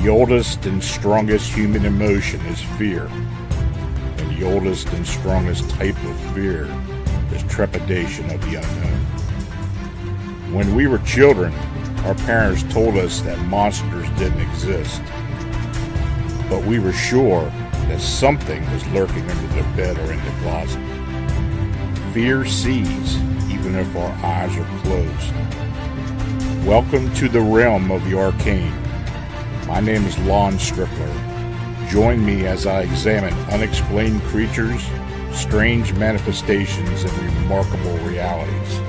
The oldest and strongest human emotion is fear. And the oldest and strongest type of fear is trepidation of the unknown. When we were children, our parents told us that monsters didn't exist. But we were sure that something was lurking under the bed or in the closet. Fear sees, even if our eyes are closed. Welcome to the realm of the arcane. My name is Lon Strickler. Join me as I examine unexplained creatures, strange manifestations, and remarkable realities.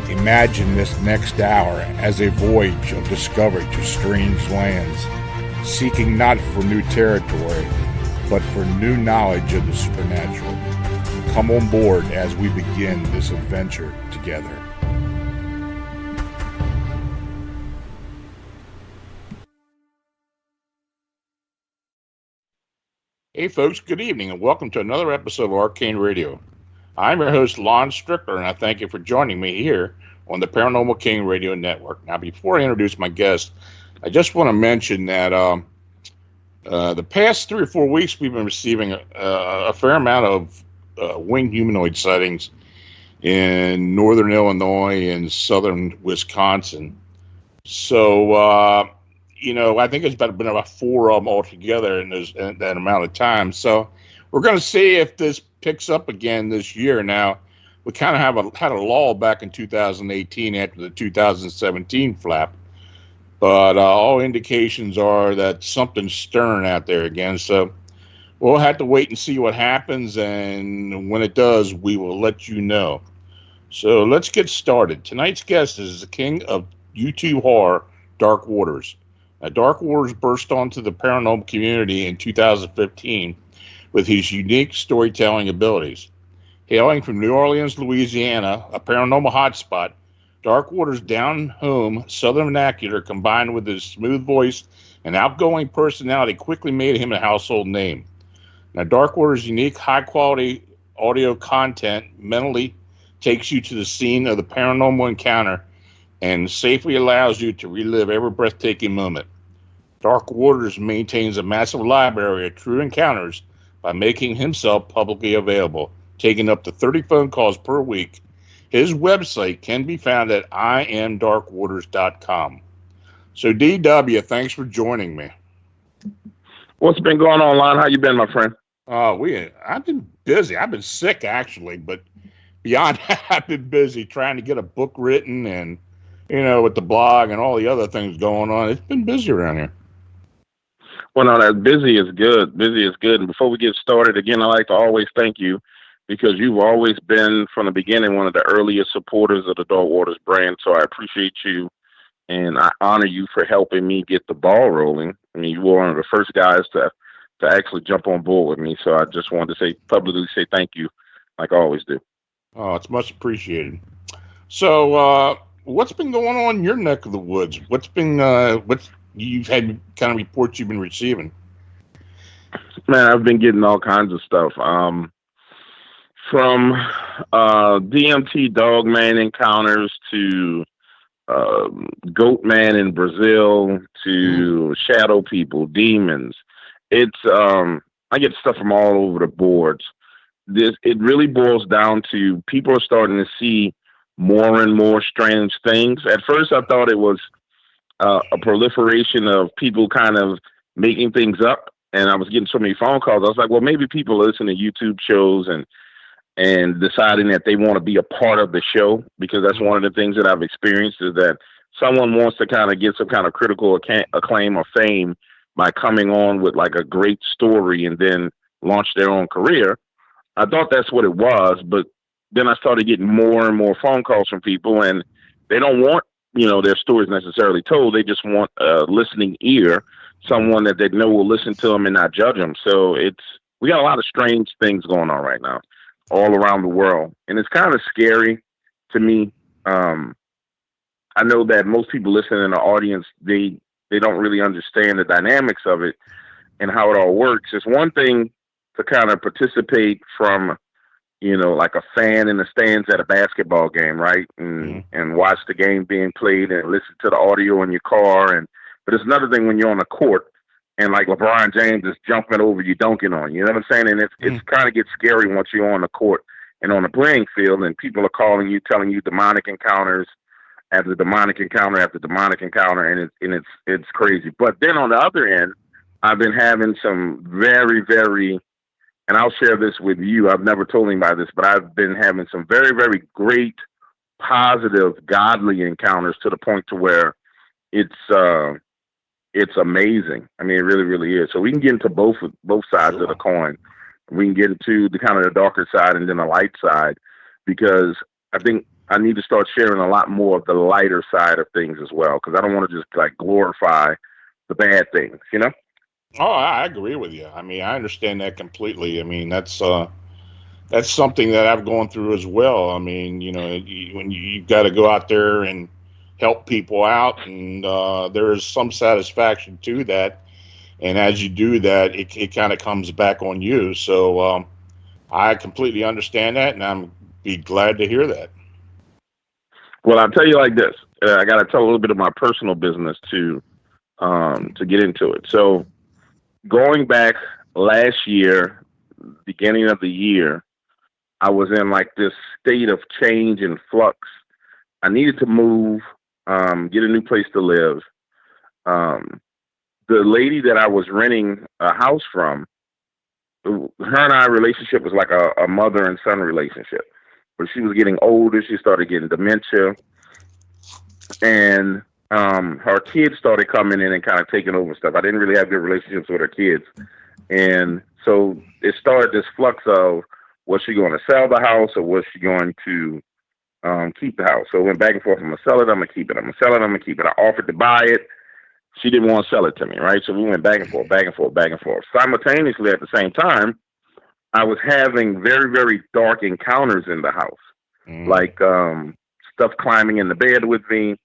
Imagine this next hour as a voyage of discovery to strange lands, seeking not for new territory, but for new knowledge of the supernatural. Come on board as we begin this adventure together. Hey folks, good evening and welcome to another episode of Arcane Radio. I'm your host, Lon Strickler, and I thank you for joining me here on the Paranormal King Radio Network. Now, before I introduce my guest, I just want to mention that the past 3 or 4 weeks we've been receiving a fair amount of winged humanoid sightings in northern Illinois and southern Wisconsin. So, I think it's been about 4 of them altogether in that amount of time. So we're going to see if this picks up again this year. Now, we kind of had a lull back in 2018 after the 2017 flap. But all indications are that something's stirring out there again. So we'll have to wait and see what happens. And when it does, we will let you know. So let's get started. Tonight's guest is the king of YouTube horror, Dark Waters. Now, Dark Waters burst onto the paranormal community in 2015 with his unique storytelling abilities. Hailing from New Orleans, Louisiana, a paranormal hotspot, Dark Waters' down-home southern vernacular combined with his smooth voice and outgoing personality quickly made him a household name. Now, Dark Waters' unique, high-quality audio content mentally takes you to the scene of the paranormal encounter and safely allows you to relive every breathtaking moment. Dark Waters maintains a massive library of true encounters by making himself publicly available, taking up to 30 phone calls per week. His website can be found at iamdarkwaters.com. So, DW, thanks for joining me. What's been going on, Lon? How you been, my friend? I've been busy. I've been sick, actually, but beyond that, I've been busy trying to get a book written and, with the blog and all the other things going on. It's been busy around here. Well, no, that busy is good. Busy is good. And before we get started, again, I'd like to always thank you because you've always been, from the beginning, one of the earliest supporters of the Dark Waters brand. So I appreciate you, and I honor you for helping me get the ball rolling. I mean, you were one of the first guys to actually jump on board with me. So I just wanted to publicly say thank you, like I always do. Oh, it's much appreciated. So what's been going on in your neck of the woods? What's you've had kind of reports you've been receiving? Man, I've been getting all kinds of stuff. From DMT Dogman encounters to Goatman in Brazil to shadow people, demons. It's I get stuff from all over the boards. It really boils down to people are starting to see more and more strange things. At first, I thought it was a proliferation of people kind of making things up, and I was getting so many phone calls. I was like, well, maybe people listen to YouTube shows and deciding that they want to be a part of the show, because that's one of the things that I've experienced is that someone wants to kind of get some kind of critical acclaim or fame by coming on with like a great story and then launch their own career. I thought that's what it was, but then I started getting more and more phone calls from people, and they don't want, their stories necessarily told. They just want a listening ear, someone that they know will listen to them and not judge them. So we got a lot of strange things going on right now all around the world. And it's kind of scary to me. I know that most people listening in the audience, they don't really understand the dynamics of it and how it all works. It's one thing to kind of participate from, like a fan in the stands at a basketball game, right? And watch the game being played and listen to the audio in your car and But it's another thing when you're on the court and like LeBron James is jumping over you, dunking on you. You know what I'm saying? And it's kind of gets scary once you're on the court and on the playing field, and people are calling you, telling you demonic encounters after demonic encounter after demonic encounter, and it's crazy. But then on the other end, I've been having some very, very, and I'll share this with you. I've never told anybody this, but I've been having some very, very great, positive, godly encounters to the point to where it's amazing. I mean, it really, really is. So we can get into both sides of the coin. We can get into the kind of the darker side and then the light side, because I think I need to start sharing a lot more of the lighter side of things as well, because I don't want to just like glorify the bad things, you know? Oh, I agree with you. I mean, I understand that completely. I mean, that's something that I've gone through as well. I mean, you know, when you've got to go out there and help people out, and there is some satisfaction to that. And as you do that, it kind of comes back on you. So I completely understand that, and I'm be glad to hear that. Well, I'll tell you like this. I got to tell a little bit of my personal business to get into it. So going back last year, beginning of the year, I was in like this state of change and flux. I needed to move, get a new place to live. The lady that I was renting a house from, her and I relationship was like a mother and son relationship. But she was getting older. She started getting dementia. And her kids started coming in and kind of taking over stuff. I didn't really have good relationships with her kids. And so it started this flux of, was she going to sell the house or was she going to keep the house? So it went back and forth. I'm going to sell it. I'm going to keep it. I'm going to sell it. I'm going to keep it. I offered to buy it. She didn't want to sell it to me, right? So we went back and forth, back and forth, back and forth. Simultaneously, at the same time, I was having very, very dark encounters in the house, like stuff climbing in the bed with me,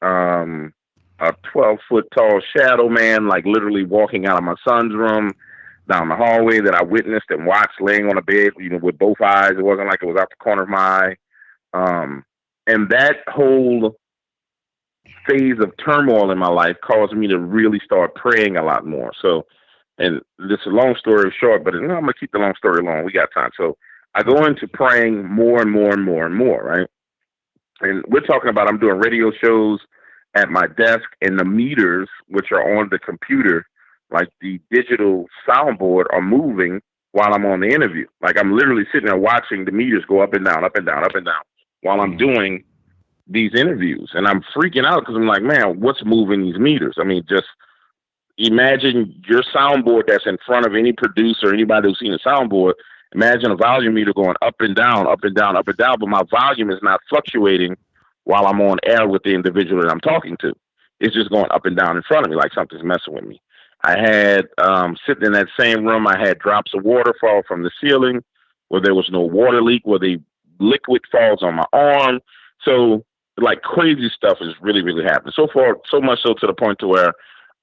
a 12-foot tall shadow man, like literally walking out of my son's room down the hallway that I witnessed and watched laying on a bed, you know, with both eyes. It wasn't like it was out the corner of my eye. And that whole phase of turmoil in my life caused me to really start praying a lot more. So, and this is a long story short, but I'm going to keep the long story long. We got time. So I go into praying more and more and more and more, right? And we're talking about, I'm doing radio shows at my desk, and the meters, which are on the computer, like the digital soundboard, are moving while I'm on the interview. Like I'm literally sitting there watching the meters go up and down, up and down, up and down while I'm doing these interviews. And I'm freaking out because I'm like, man, what's moving these meters? I mean, just imagine your soundboard that's in front of any producer, anybody who's seen a soundboard. Imagine a volume meter going up and down, up and down, up and down, but my volume is not fluctuating while I'm on air with the individual that I'm talking to. It's just going up and down in front of me like something's messing with me. I had, sitting in that same room, I had drops of water fall from the ceiling where there was no water leak, where the liquid falls on my arm. So like crazy stuff is really, really happening. So far, so much so to the point to where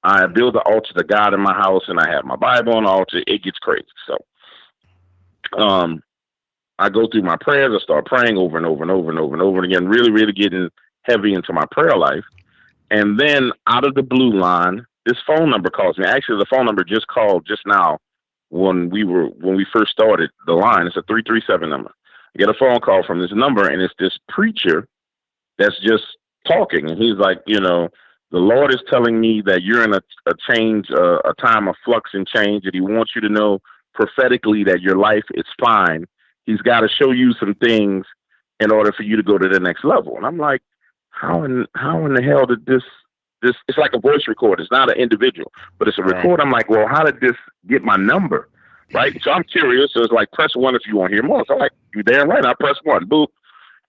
I build an altar to God in my house and I have my Bible on the altar. It gets crazy. So I go through my prayers. I start praying over and over and over and over and over again, really, really getting heavy into my prayer life. And then out of the blue line, this phone number calls me. Actually, the phone number just called just now when we first started the line. It's a 337 number. I get a phone call from this number, and it's this preacher that's just talking. And he's like, you know, the Lord is telling me that you're in a change, a time of flux and change, and he wants you to know prophetically that your life is fine. He's got to show you some things in order for you to go to the next level. And I'm like, how in the hell did this, it's like a voice record. It's not an individual, but it's a record. I'm like, well, how did this get my number? Right. So I'm curious. So it's like, press 1 if you want to hear more. So I'm like, you damn right. I press 1. Boop.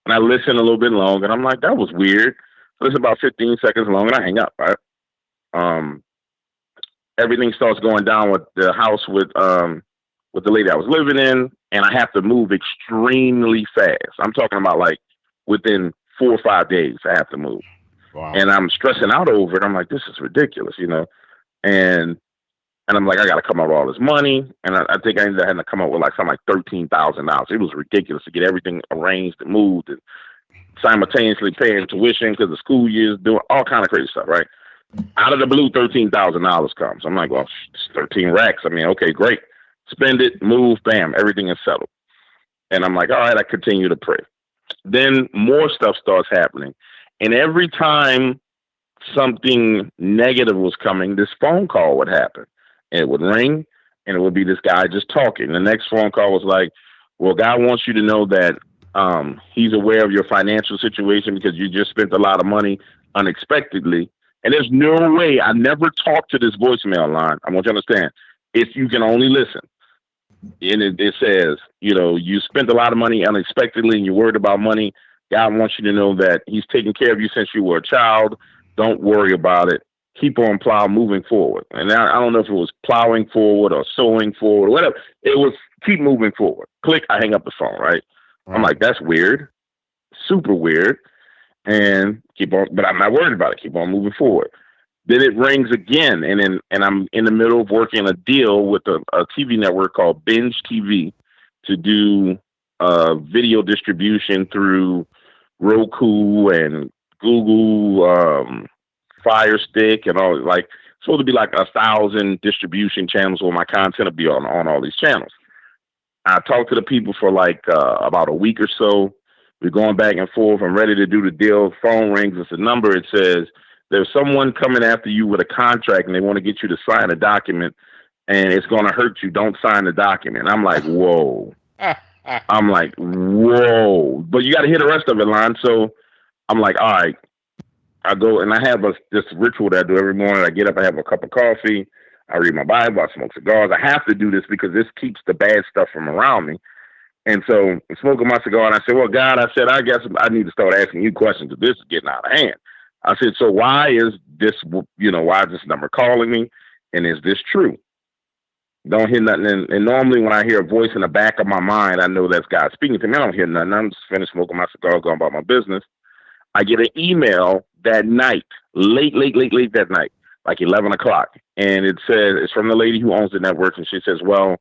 And I listen a little bit long, and I'm like, that was weird. So it's about 15 seconds long, and I hang up, right? Everything starts going down with the house with the lady I was living in, and I have to move extremely fast. I'm talking about like within 4 or 5 days, I have to move. Wow. And I'm stressing out over it. I'm like, this is ridiculous, you know? And I'm like, I got to come up with all this money. And I think I ended up having to come up with like something like $13,000. It was ridiculous to get everything arranged and moved and simultaneously paying tuition because the school year is doing all kind of crazy stuff, right? Out of the blue, $13,000 comes. I'm like, well, it's 13 racks. I mean, okay, great. Spend it, move, bam, everything is settled. And I'm like, all right, I continue to pray. Then more stuff starts happening. And every time something negative was coming, this phone call would happen. And it would ring, and it would be this guy just talking. The next phone call was like, well, God wants you to know that he's aware of your financial situation because you just spent a lot of money unexpectedly. And there's no way, I never talked to this voicemail line. I want you to understand, if you can only listen. And it says, you know, you spent a lot of money unexpectedly and you're worried about money. God wants you to know that he's taking care of you since you were a child. Don't worry about it. Keep on moving forward. And I don't know if it was plowing forward or sowing forward or whatever. It was keep moving forward. Click, I hang up the phone, right? I'm like, that's weird. Super weird. And keep on, but I'm not worried about it. Keep on moving forward. Then it rings again, and I'm in the middle of working a deal with a TV network called Binge TV to do video distribution through Roku and Google Fire Stick and all. Like, it's supposed to be like 1,000 distribution channels where my content will be on all these channels. I talked to the people for like about a week or so. We're going back and forth. I'm ready to do the deal. Phone rings. It's a number. It says, there's someone coming after you with a contract and they want to get you to sign a document and it's going to hurt you. Don't sign the document. I'm like, whoa. I'm like, whoa. But you got to hear the rest of it, Lon. So I'm like, all right. I go and I have this ritual that I do every morning. I get up, I have a cup of coffee. I read my Bible. I smoke cigars. I have to do this because this keeps the bad stuff from around me. And so I'm smoking my cigar and I said, well, God, I said, I guess I need to start asking you questions because this is getting out of hand. I said, so why is this, why is this number calling me? And is this true? Don't hear nothing. And normally when I hear a voice in the back of my mind, I know that's God speaking to me. I don't hear nothing. I'm just finished smoking my cigar, going about my business. I get an email that night, late that night, like 11 o'clock. And it says, it's from the lady who owns the network. And she says, well,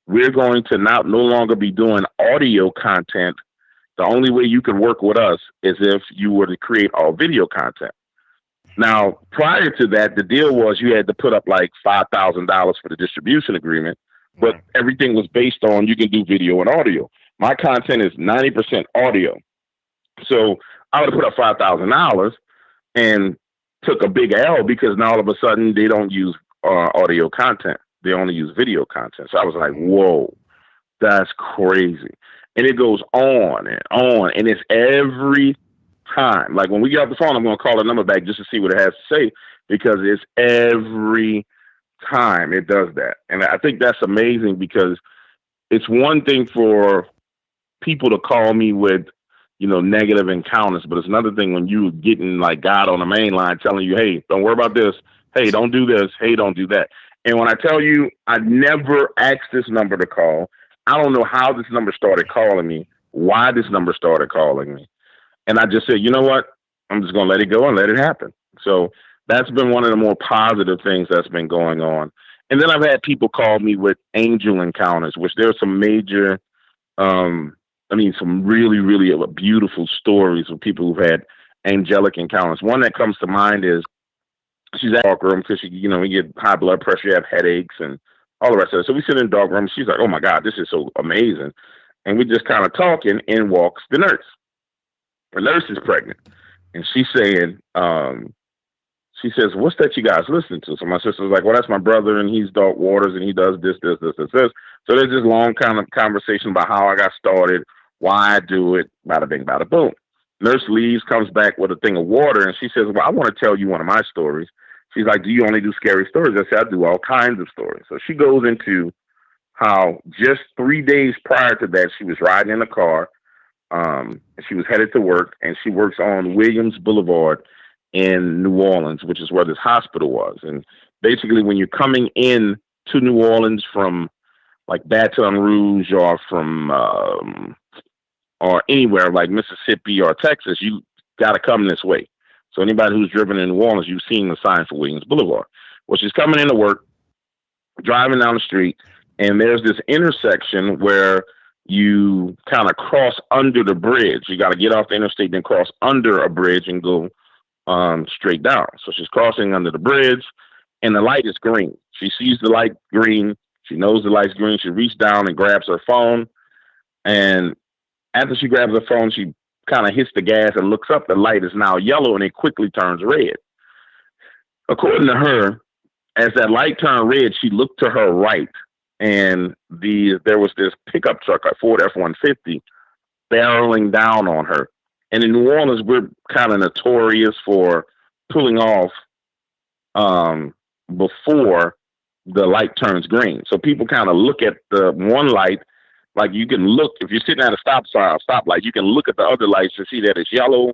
we're going to no longer be doing audio content. The only way you could work with us is if you were to create all video content. Now, prior to that, the deal was you had to put up like $5,000 for the distribution agreement, but everything was based on you can do video and audio. My content is 90% audio. So I would have put up $5,000 and took a big L because now all of a sudden they don't use audio content. They only use video content. So I was like, whoa, that's crazy. And it goes on and on. And it's every time. Like when we get off the phone, I'm going to call the number back just to see what it has to say because it's every time it does that. And I think that's amazing because it's one thing for people to call me with, negative encounters, but it's another thing when you getting like God on the main line telling you, hey, don't worry about this. Hey, don't do this. Hey, don't do that. And when I tell you, I never asked this number to call. I don't know how this number started calling me, why this number started calling me. And I just said, you know what? I'm just going to let it go and let it happen. So that's been one of the more positive things that's been going on. And then I've had people call me with angel encounters, which there's some major, some really, really beautiful stories of people who've had angelic encounters. One that comes to mind is she's at the dark room because we get high blood pressure, you have headaches and all the rest of it. So we sit in the dark room. She's like, oh my God, this is so amazing. And we just kind of talking and walks the nurse. The nurse is pregnant. And she's saying, she says, what's that you guys listen to? So my sister's like, well, that's my brother and he's Dark Waters and he does this. So there's this long kind of conversation about how I got started, why I do it, bada bing, bada boom. Nurse leaves, comes back with a thing of water, and she says, well, I want to tell you one of my stories. She's like, do you only do scary stories? I said, I do all kinds of stories. So she goes into how just 3 days prior to that, she was riding in a car. She was headed to work, and she works on Williams Boulevard in New Orleans, which is where this hospital was. And basically, when you're coming in to New Orleans from like Baton Rouge or from or anywhere like Mississippi or Texas, you got to come this way. So anybody who's driven in New Orleans, you've seen the sign for Williams Boulevard. Well, she's coming into work, driving down the street, and there's this intersection where you kind of cross under the bridge. You got to get off the interstate, then cross under a bridge and go straight down. So she's crossing under the bridge, and the light is green. She sees the light green. She knows the light's green. She reaches down and grabs her phone. And after she grabs her phone, she kind of hits the gas and looks up. The light is now yellow, and it quickly turns red. According to her, as that light turned red, she looked to her right, and there was this pickup truck, a Ford F-150, barreling down on her. And in New Orleans, we're kind of notorious for pulling off before the light turns green. So people kind of look at the one light, like you can look, if you're sitting at a stoplight, you can look at the other lights to see that it's yellow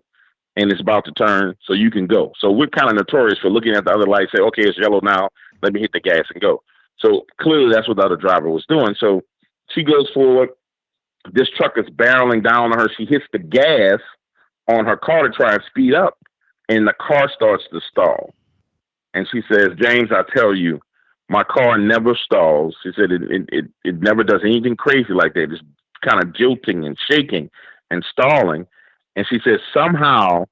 and it's about to turn, so you can go. So we're kind of notorious for looking at the other lights, say, okay, it's yellow now, let me hit the gas and go. So clearly that's what the other driver was doing. So she goes forward. This truck is barreling down on her. She hits the gas on her car to try and speed up, and the car starts to stall. And she says, James, I tell you, my car never stalls. She said it never does anything crazy like that. It's kind of jolting and shaking and stalling. And she says, somehow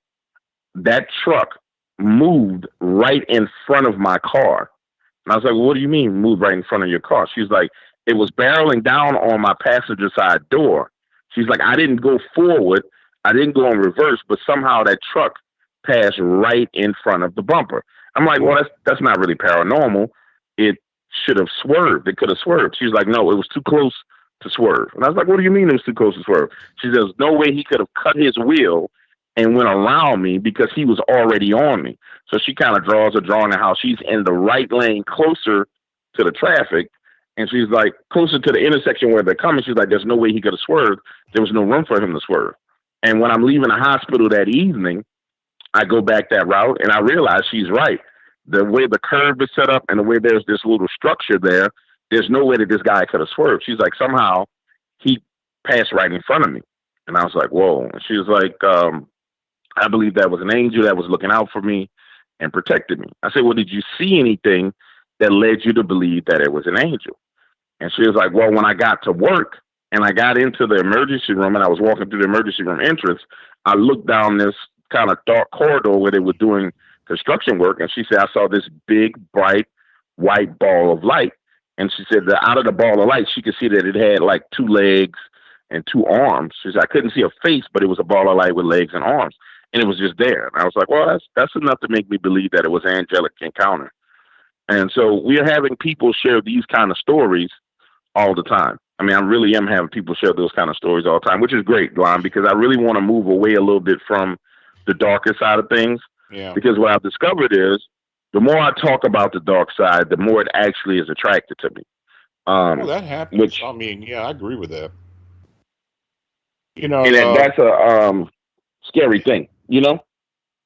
that truck moved right in front of my car. And I was like, well, what do you mean moved right in front of your car? She's like, it was barreling down on my passenger side door. She's like, I didn't go forward. I didn't go in reverse, but somehow that truck passed right in front of the bumper. I'm like, well, that's not really paranormal. It should have swerved. It could have swerved. She's like, no, it was too close to swerve. And I was like, what do you mean it was too close to swerve? She says, no way he could have cut his wheel and went around me because he was already on me. So she kind of draws a drawing of how she's in the right lane closer to the traffic. And she's like, closer to the intersection where they're coming. She's like, there's no way he could have swerved. There was no room for him to swerve. And when I'm leaving the hospital that evening, I go back that route and I realize she's right. The way the curve is set up and the way there's this little structure there, there's no way that this guy could have swerved. She's like, somehow he passed right in front of me. And I was like, whoa. And she was like, I believe that was an angel that was looking out for me and protected me. I said, well, did you see anything that led you to believe that it was an angel? And she was like, well, when I got to work and I got into the emergency room and I was walking through the emergency room entrance, I looked down this kind of dark corridor where they were doing construction work. And she said, I saw this big, bright, white ball of light. And she said that out of the ball of light, she could see that it had like 2 legs and 2 arms. She said, I couldn't see a face, but it was a ball of light with legs and arms. And it was just there. And I was like, well, that's enough to make me believe that it was an angelic encounter. And so we are having people share these kind of stories all the time. I mean, I really am having people share those kind of stories all the time, which is great, Lon, because I really want to move away a little bit from the darker side of things. Yeah. Because what I've discovered is the more I talk about the dark side, the more it actually is attracted to me. Well, that happens. I mean, yeah, I agree with that. You know, and that's a scary thing, you know?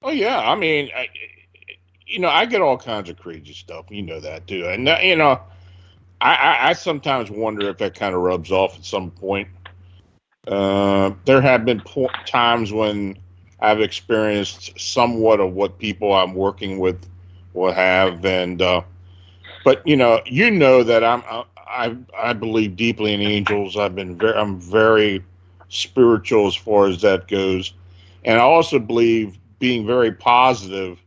Oh, yeah. I mean, I get all kinds of crazy stuff. You know that, too. And, I sometimes wonder if that kind of rubs off at some point. There have been times when I've experienced somewhat of what people I'm working with will have, and but that I believe deeply in angels. I'm very spiritual as far as that goes, and I also believe being very positive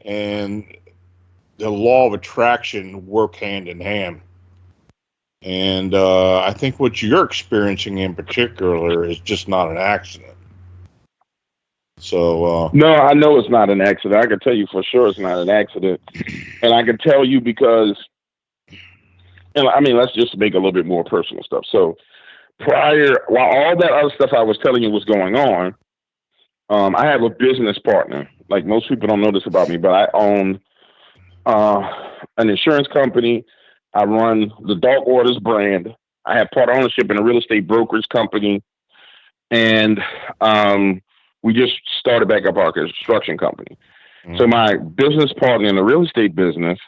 and the law of attraction work hand in hand. And I think what you're experiencing in particular is just not an accident. So no, I know it's not an accident. I can tell you for sure it's not an accident. And I can tell you because, and I mean, let's just make a little bit more personal stuff. So while all that other stuff I was telling you was going on, I have a business partner. Like most people don't know this about me, but I own an insurance company. I run the Dark Waters brand. I have part ownership in a real estate brokerage company. And we just started back up our construction company. Mm-hmm. So my business partner in the real estate business,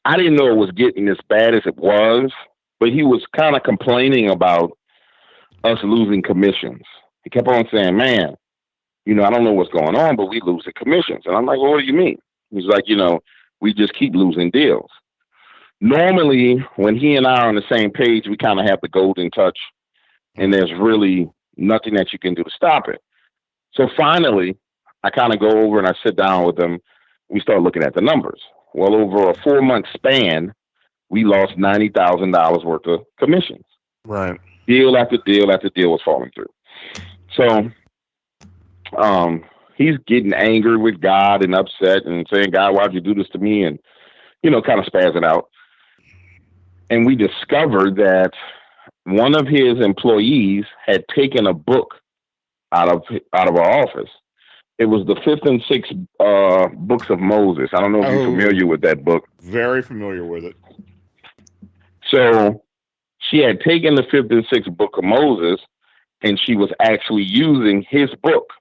I didn't know it was getting as bad as it was, but he was kind of complaining about us losing commissions. He kept on saying, man, I don't know what's going on, but we losing commissions. And I'm like, well, what do you mean? He's like, we just keep losing deals. Normally, when he and I are on the same page, we kind of have the golden touch, and there's really nothing that you can do to stop it. So finally, I kind of go over and I sit down with them. We start looking at the numbers. Well, over a 4-month span, we lost $90,000 worth of commissions. Right. Deal after deal after deal was falling through. So he's getting angry with God and upset and saying, God, why'd you do this to me? And, kind of spazzing out. And we discovered that one of his employees had taken a book out of our office. It was the 5th and 6th books of Moses. I don't know if you're familiar with that book. Very familiar with it. So she had taken the 5th and 6th book of Moses, and she was actually using his book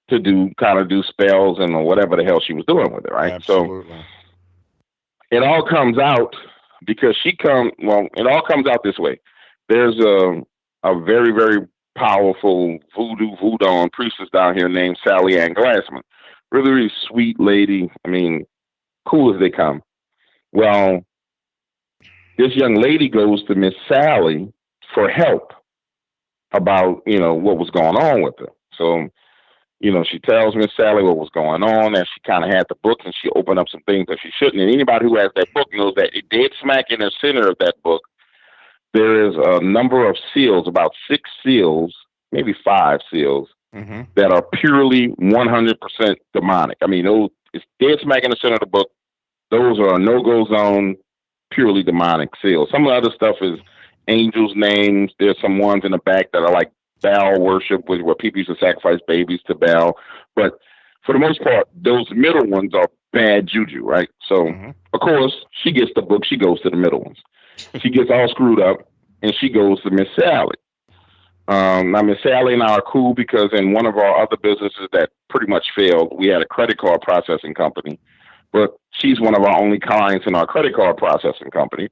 to do spells and whatever the hell she was doing with it, right? Absolutely. So it all comes out because it all comes out this way. There's a very, very powerful voodoo priestess down here named Sally Ann Glassman. Really, really sweet lady. I mean, cool as they come. Well, this young lady goes to Miss Sally for help about, what was going on with her. So, she tells Miss Sally what was going on, and she kind of had the book, and she opened up some things that she shouldn't. And anybody who has that book knows that dead smack in the center of that book, there is a number of seals, about 6 seals, maybe 5 seals, that are purely 100% demonic. I mean, it's dead smack in the center of the book. Those are a no-go zone, purely demonic seals. Some of the other stuff is angels' names. There's some ones in the back that are like Baal worship, where people used to sacrifice babies to Baal. But for the most part, those middle ones are bad juju, right? So, of course, she gets the book. She goes to the middle ones. She gets all screwed up, and she goes to Miss Sally. Now, Miss Sally and I are cool because in one of our other businesses that pretty much failed, we had a credit card processing company. But she's one of our only clients in our credit card processing company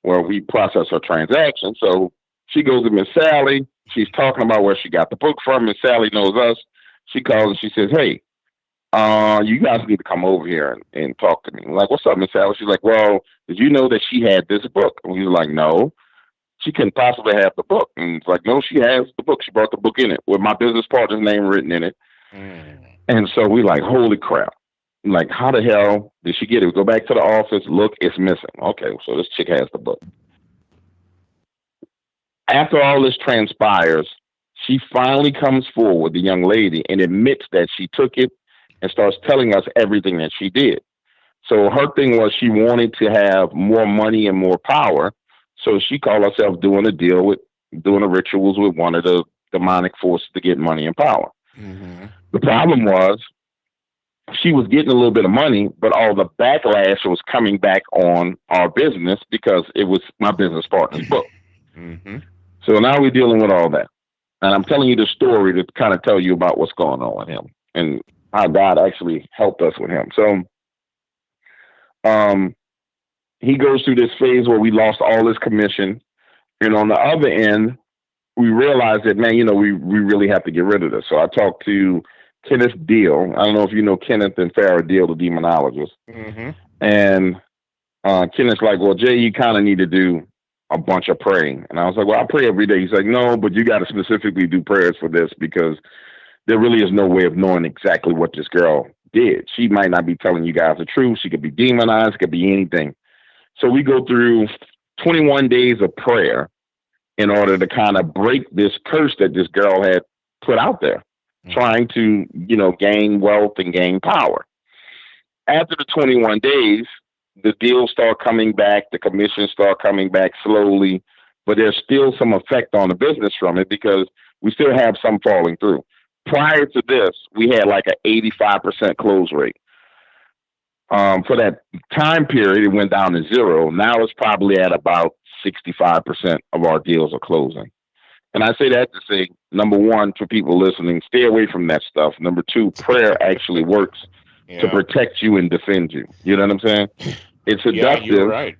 where we process her transactions. So she goes to Miss Sally. She's talking about where she got the book from. Miss Sally knows us. She calls and she says, hey, you guys need to come over here and talk to me. I'm like, what's up, Miss Sally? She's like, well, did you know that she had this book? And we were like, no, she couldn't possibly have the book. And it's like, no, she has the book. She brought the book in it with my business partner's name written in it. And so we like, holy crap. Like, how the hell did she get it? We go back to the office, look, it's missing. Okay, so this chick has the book. After all this transpires, she finally comes forward, the young lady, and admits that she took it and starts telling us everything that she did. So her thing was she wanted to have more money and more power. So she called herself doing a rituals with one of the demonic forces to get money and power. The problem was she was getting a little bit of money, but all the backlash was coming back on our business because it was my business partner's book. So now we're dealing with all that. And I'm telling you the story to kind of tell you about what's going on with him and how God actually helped us with him. So he goes through this phase where we lost all his commission. And on the other end, we realized that, man, we really have to get rid of this. So I talked to Kenneth Deal. I don't know if you know Kenneth and Farrah Deal, the demonologist. And Kenneth's like, well, Jay, you kind of need to do a bunch of praying. And I was like, well, I pray every day. He's like, no, but you got to specifically do prayers for this because there really is no way of knowing exactly what this girl did. She might not be telling you guys the truth. She could be demonized. It could be anything. So we go through 21 days of prayer in order to kind of break this curse that this girl had put out there, trying to, gain wealth and gain power. After the 21 days, the deals start coming back, the commissions start coming back slowly, but there's still some effect on the business from it because we still have some falling through. Prior to this, we had like an 85% close rate. For that time period, it went down to 0. Now it's probably at about 65% of our deals are closing. And I say that to say, number one, for people listening, stay away from that stuff. Number two, prayer actually works to protect you and defend you. You know what I'm saying? It's seductive. Yeah, you're right.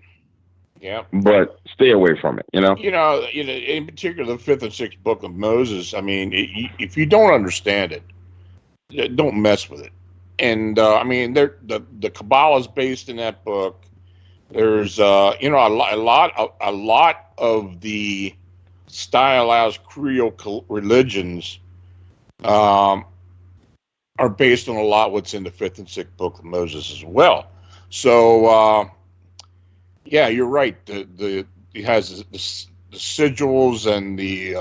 Yeah. But stay away from it, in particular, the 5th and 6th book of Moses, I mean, if you don't understand it, don't mess with it. And, the Kabbalah is based in that book. There's, a lot of the stylized Creole religions are are based on a lot what's in the fifth and sixth book of Moses as well. So yeah, you're right. It has the sigils and the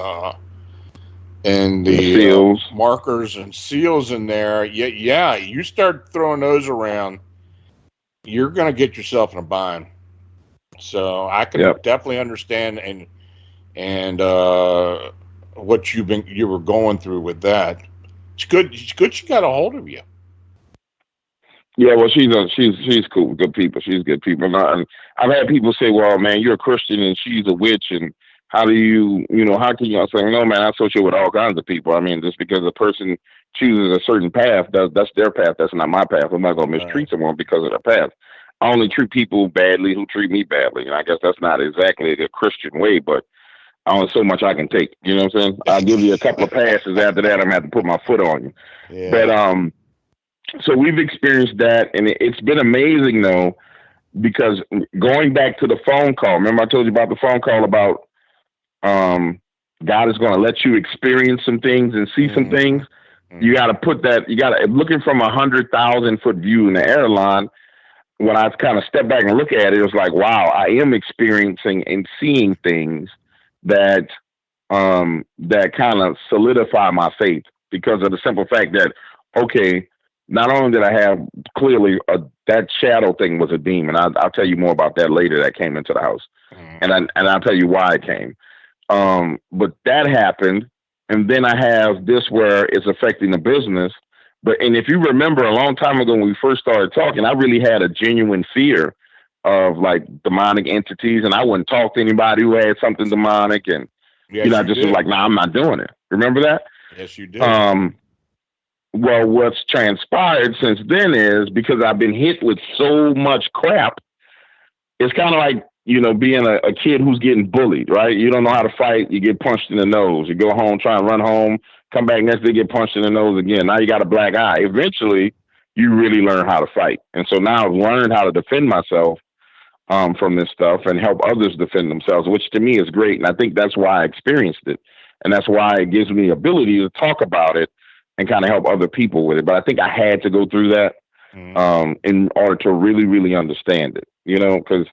seals, markers and seals in there. Yeah, you start throwing those around, you're going to get yourself in a bind. So I can definitely understand and what you were going through with that. It's good she got a hold of you. Yeah, well, she's cool, good people. She's good people. And I've had people say, "Well, man, you're a Christian and she's a witch, and how do you, how can you?" I'm saying, "No, man, I associate with all kinds of people. I mean, just because a person chooses a certain path, that's their path. That's not my path. I'm not going to mistreat someone because of their path. I only treat people badly who treat me badly, and I guess that's not exactly the Christian way, but only so much I can take. You know what I'm saying? I'll give you a couple of passes. After that, I'm gonna have to put my foot on you. Yeah. But so we've experienced that, and it's been amazing though, because going back to the phone call. Remember I told you about the phone call about God is going to let you experience some things and see some things. You got to put that. You got to looking from 100,000-foot view in the airline. When I kind of step back and look at it, it was like, wow, I am experiencing and seeing things that that kind of solidify my faith, because of the simple fact that, okay, not only did I have clearly that shadow thing was a demon. I'll tell you more about that later. That came into the house, and I'll tell you why it came. But that happened, and then I have this where it's affecting the business. And if you remember a long time ago when we first started talking, I really had a genuine fear of like demonic entities, and I wouldn't talk to anybody who had something demonic, and I just was like, nah, I'm not doing it. Remember that? Yes, you did. Well, what's transpired since then is, because I've been hit with so much crap, it's kind of like, being a kid who's getting bullied, right? You don't know how to fight. You get punched in the nose. You go home, try and run home, come back next day, get punched in the nose again. Now you got a black eye. Eventually, you really learn how to fight. And so now I've learned how to defend myself from this stuff and help others defend themselves, which to me is great. And I think that's why I experienced it. And that's why it gives me the ability to talk about it and kind of help other people with it. But I think I had to go through that in order to really, really understand it, because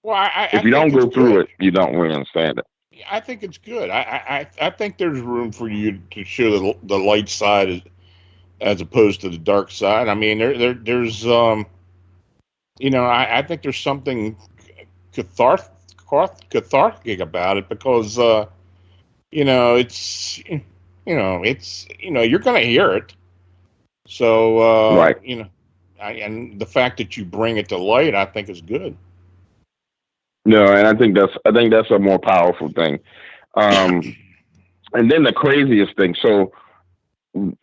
if you don't go through it, you don't really understand it. I think it's good. I think there's room for you to show the light side as opposed to the dark side. I mean, there's I think there's something cathartic about it, because it's you're going to hear it. So right. And the fact that you bring it to light, I think is good. No, and I think that's a more powerful thing. And then the craziest thing. So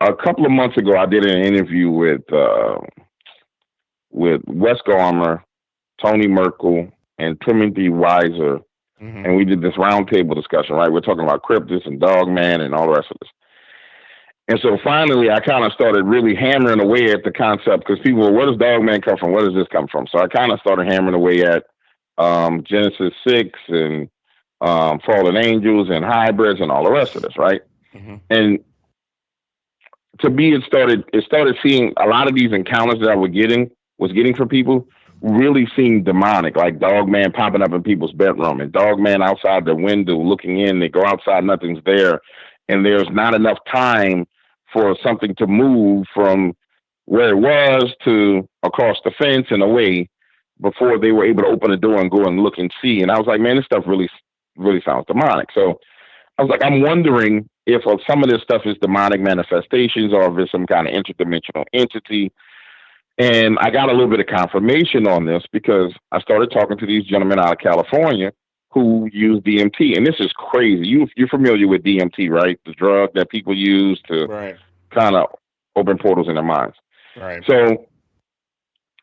a couple of months ago, I did an interview with Wes Garmer, Tony Merkel, and Timothy Weiser, and we did this roundtable discussion. Right, we're talking about cryptids and Dogman and all the rest of this. And so finally, I kind of started really hammering away at the concept, because people were, where does Dogman come from? Where does this come from? So I kind of started hammering away at Genesis 6 and fallen angels and hybrids and all the rest of this, right? And to me, it started seeing a lot of these encounters that I was getting from people really seemed demonic, like Dogman popping up in people's bedroom and Dogman outside the window looking in. They go outside, nothing's there, and there's not enough time for something to move from where it was to across the fence and away before they were able to open the door and go and look and see. And I was like, man, this stuff really, really sounds demonic. So I was like, I'm wondering if some of this stuff is demonic manifestations or if it's some kind of interdimensional entity. And I got a little bit of confirmation on this, because I started talking to these gentlemen out of California who use DMT. And this is crazy. You're familiar with DMT, right? The drug that people use to kind of open portals in their minds. Right. So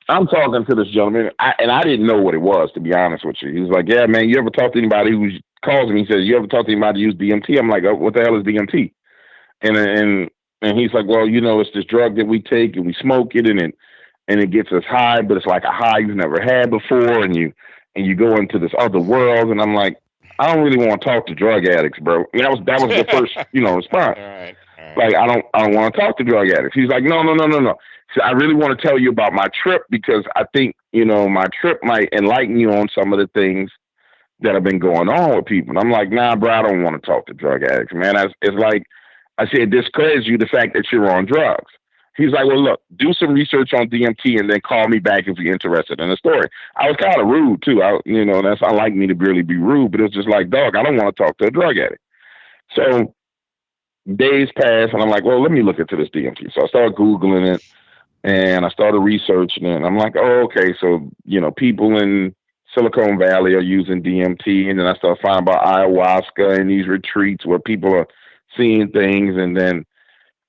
I'm talking to this gentleman, and I didn't know what it was, to be honest with you. He was like, yeah, man, you ever talk to anybody who calls me? He says, you ever talk to anybody who use DMT? I'm like, oh, what the hell is DMT? And he's like, well, it's this drug that we take and we smoke it, and it gets us high, but it's like a high you've never had before, and you go into this other world. And I'm like, I don't really want to talk to drug addicts, bro. And that was the first, response. All Like, I don't want to talk to drug addicts. He's like, no. So I really want to tell you about my trip because I think, my trip might enlighten you on some of the things that have been going on with people. And I'm like, nah, bro, I don't want to talk to drug addicts, man. It's like, I said, it discredits you the fact that you're on drugs. He's like, well, look, do some research on DMT and then call me back if you're interested in the story. I was kind of rude too. That's unlike me to really be rude, but it's just like, dog, I don't want to talk to a drug addict. So days pass and I'm like, well, let me look into this DMT. So I started Googling it and I started researching it. And I'm like, oh, okay. So, people in Silicon Valley are using DMT. And then I started finding about ayahuasca and these retreats where people are seeing things. And then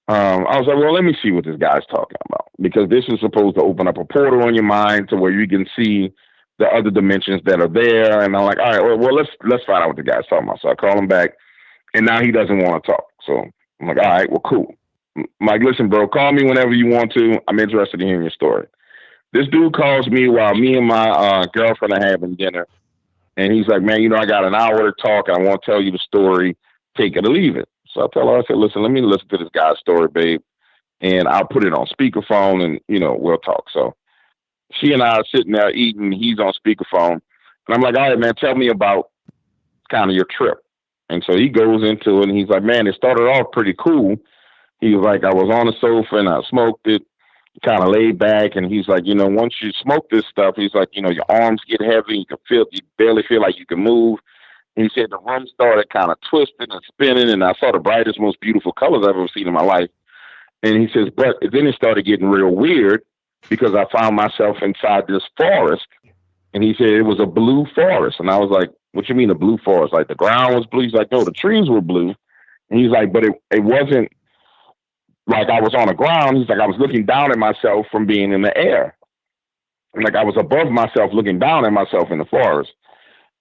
I was like, well, let me see what this guy's talking about, because this is supposed to open up a portal in your mind to where you can see the other dimensions that are there. And I'm like, all right, well, let's find out what the guy's talking about. So I call him back, and now he doesn't want to talk. So I'm like, all right, well, cool. I'm like, listen, bro, call me whenever you want to. I'm interested in hearing your story. This dude calls me while me and my girlfriend are having dinner. And he's like, man, I got an hour to talk, and I want to tell you the story. Take it or leave it. So I tell her, I said, listen, let me listen to this guy's story, babe. And I'll put it on speakerphone and, we'll talk. So she and I are sitting there eating. He's on speakerphone. And I'm like, all right, man, tell me about kind of your trip. And so he goes into it and he's like, man, it started off pretty cool. He was like, I was on the sofa and I smoked it, kind of laid back. And he's like, once you smoke this stuff, he's like, your arms get heavy. You barely feel like you can move. And he said the room started kind of twisting and spinning, and I saw the brightest, most beautiful colors I've ever seen in my life. And he says, but then it started getting real weird because I found myself inside this forest. And he said it was a blue forest. And I was like, what you mean a blue forest? Like the ground was blue? He's like, no, the trees were blue. And he's like, but it wasn't like I was on the ground. He's like, I was looking down at myself from being in the air. And like I was above myself looking down at myself in the forest.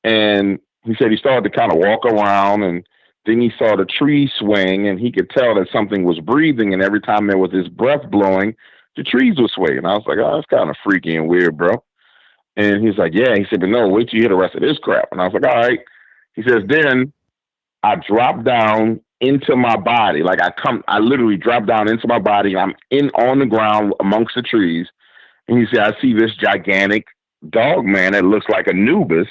And he said he started to kind of walk around, and then he saw the tree swing, and he could tell that something was breathing. And every time there was his breath blowing, the trees would sway. And I was like, oh, that's kind of freaky and weird, bro. And he's like, yeah. He said, but no, wait till you hear the rest of this crap. And I was like, all right. He says, then I dropped down into my body. Like I literally dropped down into my body. I'm on the ground amongst the trees. And he said, I see this gigantic dog man that looks like Anubis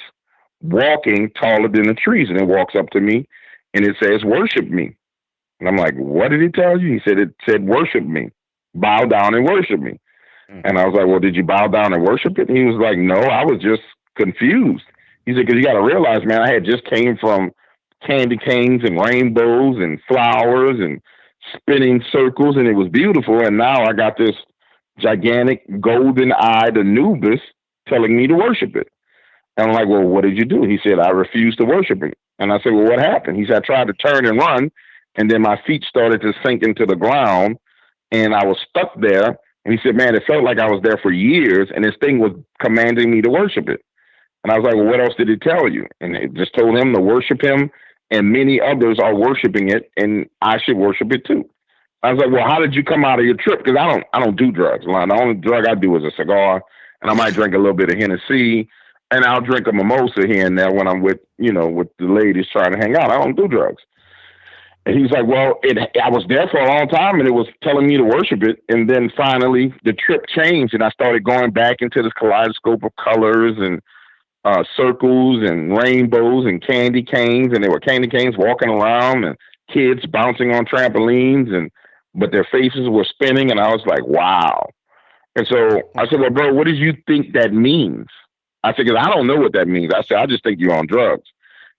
walking taller than the trees. And it walks up to me and it says, worship me. And I'm like, what did he tell you? He said, it said, worship me, bow down and worship me. Mm-hmm. And I was like, well, did you bow down and worship it? And he was like, no, I was just confused. He said, because you got to realize, man, I had just came from candy canes and rainbows and flowers and spinning circles, and it was beautiful. And now I got this gigantic golden-eyed Anubis telling me to worship it. And I'm like, well, what did you do? He said, I refused to worship it. And I said, well, what happened? He said, I tried to turn and run, and then my feet started to sink into the ground, and I was stuck there. And he said, man, it felt like I was there for years, and this thing was commanding me to worship it. And I was like, well, what else did it tell you? And it just told him to worship him, and many others are worshiping it, and I should worship it too. I was like, well, how did you come out of your trip? Because I don't do drugs. The only drug I do is a cigar, and I might drink a little bit of Hennessy, and I'll drink a mimosa here and there when I'm with the ladies trying to hang out. I don't do drugs. And he's like, well, I was there for a long time, and it was telling me to worship it. And then finally the trip changed, and I started going back into this kaleidoscope of colors and circles and rainbows and candy canes. And there were candy canes walking around and kids bouncing on trampolines, but their faces were spinning. And I was like, wow. And so I said, well, bro, what do you think that means? I said, because I don't know what that means. I said, I just think you're on drugs.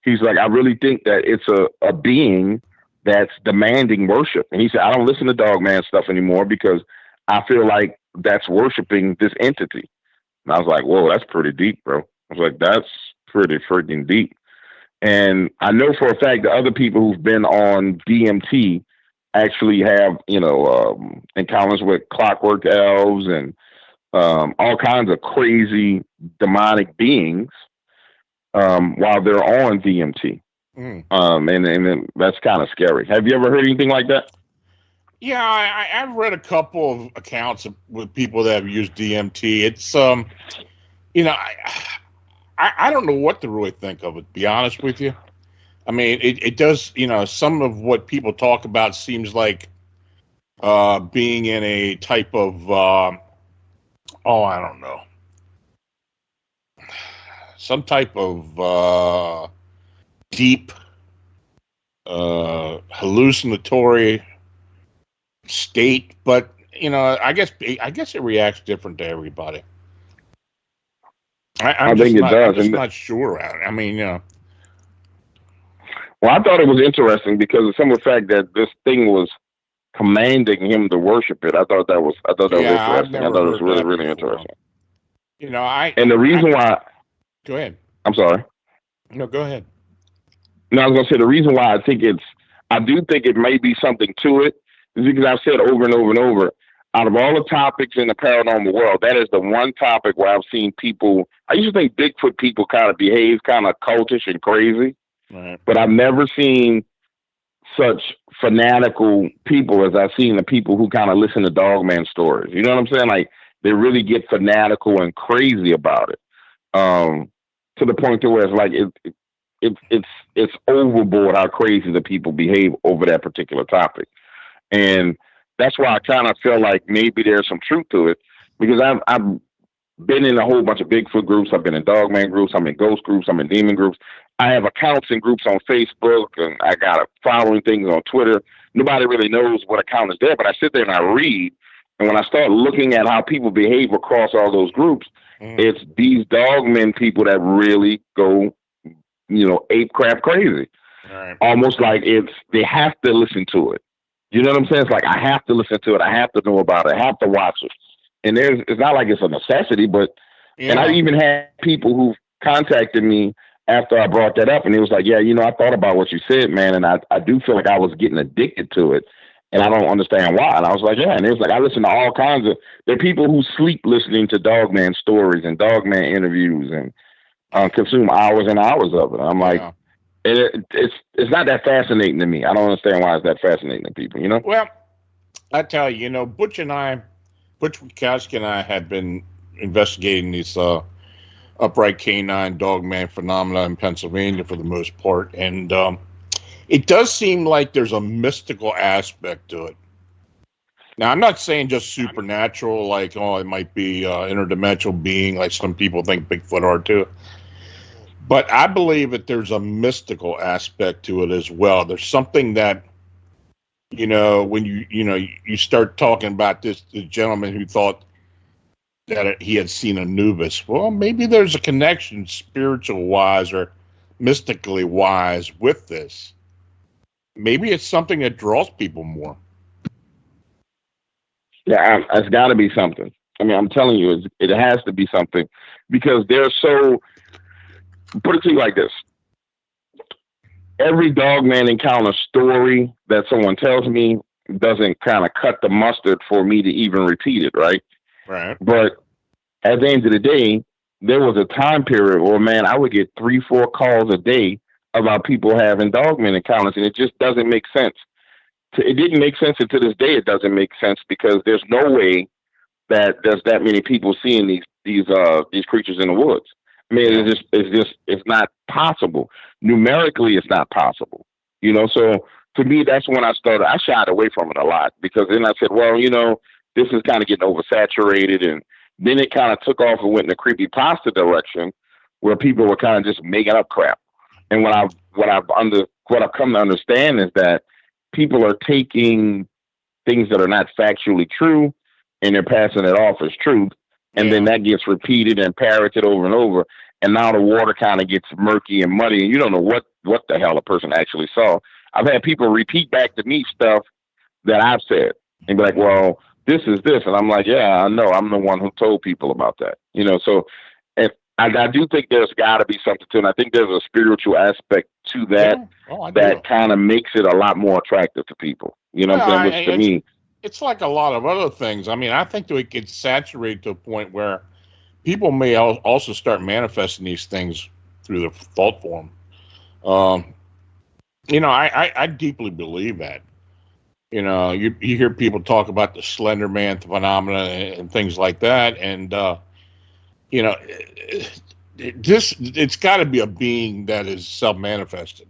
He's like, I really think that it's a being that's demanding worship. And he said, I don't listen to Dogman stuff anymore because I feel like that's worshiping this entity. And I was like, whoa, that's pretty deep, bro. I was like, that's pretty freaking deep. And I know for a fact that other people who've been on DMT actually have, encounters with clockwork elves and all kinds of crazy demonic beings while they're on DMT. And that's kind of scary. Have you ever heard anything like that? Yeah, I've read a couple of accounts with people that have used DMT. It's, I don't know what to really think of it, to be honest with you. I mean, it does, some of what people talk about seems like being in a type of, I don't know, some type of deep hallucinatory state, but I guess it reacts different to everybody. I think it does. I'm just not sure. I mean, Well, I thought it was interesting because of some of the fact that this thing was commanding him to worship it. I thought that was interesting. I thought it was really, really interesting. And the reason why. Go ahead. I'm sorry. No, go ahead. No, I was going to say the reason why I do think it may be something to it is because I've said over and over and over, out of all the topics in the paranormal world, that is the one topic where I've seen people. I used to think Bigfoot people kind of behave kind of cultish and crazy, right. But I've never seen such fanatical people as I've seen the people who kind of listen to Dogman stories. You know what I'm saying? Like they really get fanatical and crazy about it, to the point to where it's like it's overboard how crazy the people behave over that particular topic, and that's why I kind of feel like maybe there's some truth to it, because I've been in a whole bunch of Bigfoot groups. I've been in Dogman groups. I'm in ghost groups. I'm in demon groups. I have accounts and groups on Facebook, and I got following things on Twitter. Nobody really knows what account is there, but I sit there and I read. And when I start looking at how people behave across all those groups, it's these Dogman people that really go, ape crap crazy. Right. Almost like they have to listen to it. You know what I'm saying? It's like I have to listen to it. I have to know about it. I have to watch it. And it's not like it's a necessity, but and I even had people who contacted me after I brought that up, and it was like, yeah, I thought about what you said, man, and I do feel like I was getting addicted to it, and I don't understand why. And I was like, yeah, and it was like I listen to all kinds of. There are people who sleep listening to Dogman stories and Dogman interviews and consume hours and hours of it. I'm like. Yeah. It's not that fascinating to me. I don't understand why it's that fascinating to people, Well, I tell you, Butch Witkowski and I have been investigating these upright canine Dogman phenomena in Pennsylvania for the most part, and it does seem like there's a mystical aspect to it. Now, I'm not saying just supernatural, like, it might be interdimensional being, like some people think Bigfoot are too. But I believe that there's a mystical aspect to it as well. There's something that, when you start talking about this gentleman who thought that he had seen Anubis. Well, maybe there's a connection spiritual wise or mystically wise with this. Maybe it's something that draws people more. Yeah, it's got to be something. I mean, I'm telling you, it has to be something, because they're so. Put it to you like this. Every Dogman encounter story that someone tells me doesn't kind of cut the mustard for me to even repeat it, right? Right. But at the end of the day, there was a time period where, man, I would get 3-4 calls a day about people having Dogman encounters, and it just doesn't make sense. It didn't make sense, and to this day it doesn't make sense, because there's no way that there's that many people seeing these creatures in the woods. I mean, it's not possible. Numerically, it's not possible. So to me, that's when I shied away from it a lot, because then I said, well, this is kind of getting oversaturated. And then it kind of took off and went in the creepypasta direction, where people were kind of just making up crap. And what I've come to understand is that people are taking things that are not factually true, and they're passing it off as truth. And then that gets repeated and parroted over and over. And now the water kind of gets murky and muddy, and you don't know what the hell a person actually saw. I've had people repeat back to me stuff that I've said and be like, well, this is this. And I'm like, yeah, I know. I'm the one who told people about that. So I do think there's got to be something to it. And I think there's a spiritual aspect to that that kind of makes it a lot more attractive to people. You know what I'm saying? Which to me, it's like a lot of other things. I mean, I think that it gets saturated to a point where people may also start manifesting these things through the thought form. I deeply believe that. You hear people talk about the Slender Man phenomena and things like that, and it's got to be a being that is self-manifested,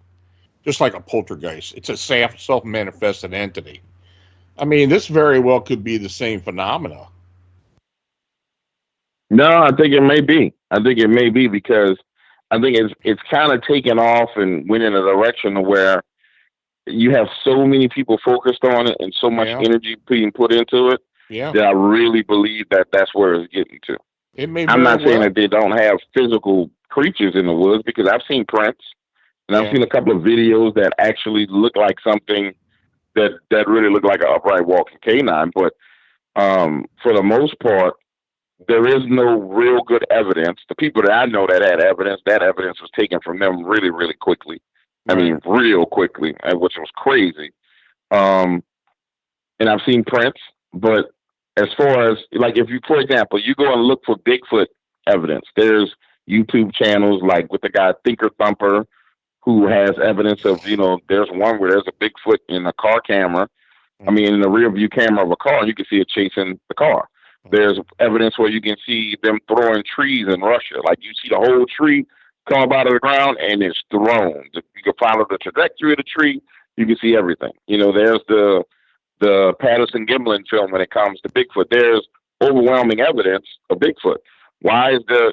just like a poltergeist. It's a self-manifested entity. I mean, this very well could be the same phenomena. No, I think it may be. I think it may be because I think it's kind of taken off and went in a direction where you have so many people focused on it and so much Yeah, energy being put into it yeah. that I really believe that that's where it's getting to. It may I'm very not saying that well. they don't have physical creatures in the woods because I've seen prints and I've Yeah, seen a couple of videos that actually look like something that really look like an upright walking canine. But for the most part, there is no real good evidence. The people that I know that evidence was taken from them really, really quickly. I right. mean, real quickly, which was crazy. Um, and I've seen prints, but as far as like, if you, for example, you go and look for Bigfoot evidence, there's YouTube channels like with the guy Thinker Thumper who has evidence of, there's one where there's a Bigfoot in a car camera. I Mm, mean, in the rear view camera of a car, you can see it chasing the car. mm. There's evidence where you can see them throwing trees in Russia. Like you see the whole tree come up out of the ground and it's thrown. You can follow the trajectory of the tree. You can see everything. There's the Patterson Gimlin film when it comes to Bigfoot. There's overwhelming evidence of Bigfoot. Why is there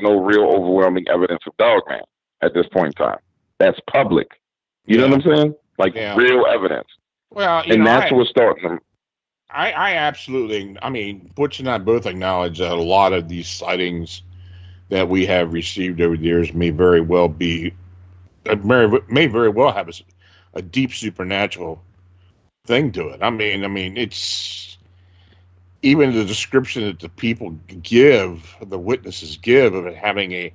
no real overwhelming evidence of Dogman at this point in time? That's public. You know Yeah, what I'm saying? Like yeah. real evidence. Well, And that's what's starting them. I absolutely. I mean, Butch and I both acknowledge that a lot of these sightings that we have received over the years may very well be, may very well have a deep supernatural thing to it. I mean, it's even the description that the people give, the witnesses give of it having a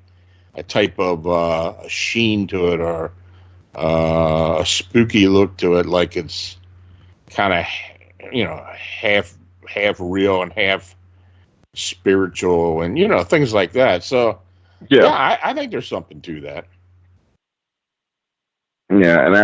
type of a sheen to it or a spooky look to it, like it's kind of half real and half spiritual, and things like that. So yeah, Yeah. I think there's something to that. Yeah, and